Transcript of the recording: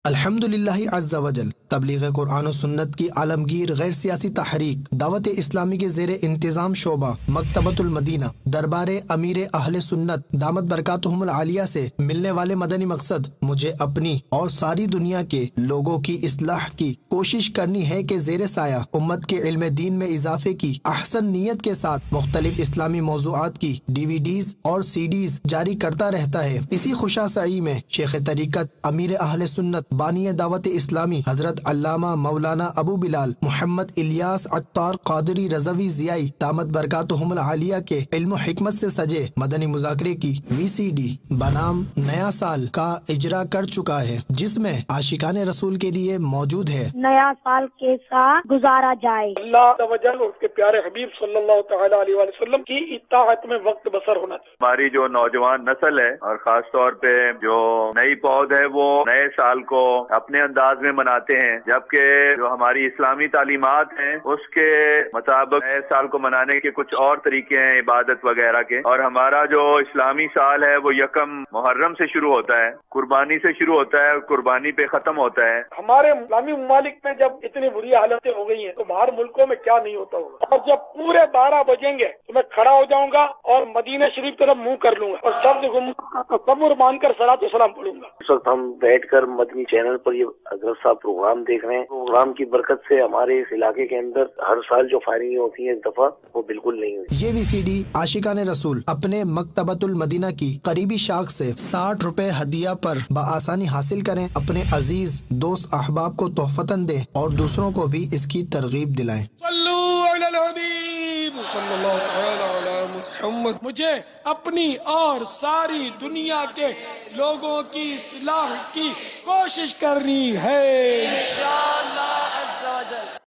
الحمدللہ عز وجل تبلیغ قرآن و سنت کی عالمگیر غیر سیاسی تحریک دعوت اسلامی کے زیر انتظام شعبہ مکتبۃ المدینہ دربار امیر اہل سنت دامت برکاتہم العالیہ سے ملنے والے مدنی مقصد مجھے اپنی اور ساری دنیا کے لوگوں کی اصلاح کی کوشش کرنی ہے کہ زیر سایہ امت کے علم دین میں اضافے کی احسن نیت کے ساتھ مختلف اسلامی موضوعات کی DVDs اور CDs جاری کرتا رہتا ہے۔ اسی خوشاسعی میں شیخ طریقت امیر اہل سنت بانی دعوت اسلامی حضرت علامہ مولانا ابو بلال محمد الیاس عطار قادری رضوی ضیائی دامت برکاتہم العالیہ کے علم و حکمت سے سجے مدنی مذاکرے کی VCD بنام نیا سال کا اجرا کر چکا ہے، جس میں عاشقان رسول کے لیے موجود ہے نیا سال کیسا گزارا جائے، اللہ تعالی اور اس کے پیارے حبیب صلی اللہ تعالی علیہ وسلم کی اطاعت میں وقت بسر ہونا چاہیے۔ ہماری جو نوجوان نسل ہے اور خاص طور پہ جو نئی پود ہے وہ نئے سال کو اپنے انداز میں مناتے ہیں، جبکہ جو ہماری اسلامی تعلیمات ہیں اس کے مطابق نئے سال کو منانے کے کچھ اور طریقے ہیں عبادت وغیرہ کے، اور ہمارا جو اسلامی سال ہے وہ یکم محرم سے شروع ہوتا ہے، قربانی سے شروع ہوتا ہے اور قربانی پہ ختم ہوتا ہے۔ ہمارے اسلامی ممالک میں جب اتنی بری حالتیں ہو گئی ہیں تو باہر ملکوں میں کیا نہیں ہوتا ہوگا، اور جب پورے 12 بجیں گے تو میں کھڑا ہو جاؤں گا اور مدینہ شریف طرف منہ کر لوں گا اور سب تصور مان کر صلاۃ و سلام پڑھوں گا۔ اس وقت ہم بیٹھ کر مدنی چینل پر یہ حضرت صاحب پروگرام دیکھ رہے ہیں، پروگرام کی برکت سے ہمارے اس علاقے کے اندر ہر سال جو فائرنگ ہوتی ہے اس دفعہ وہ بالکل نہیں ہوئی۔ یہ VCD عاشقان رسول اپنے مکتبۃ المدینہ کی قریبی شاخ سے 60 روپے ہدیہ پر بآسانی حاصل کریں، اپنے عزیز دوست احباب کو تحفتاً دیں اور دوسروں کو بھی اس کی ترغیب دلائیں۔ صلو علی الحبیب صلی اللہ تعالی علی محمد۔ مجھے اپنی اور ساری دنیا کے لوگوں کی اصلاح کی کوشش کرنی ہے۔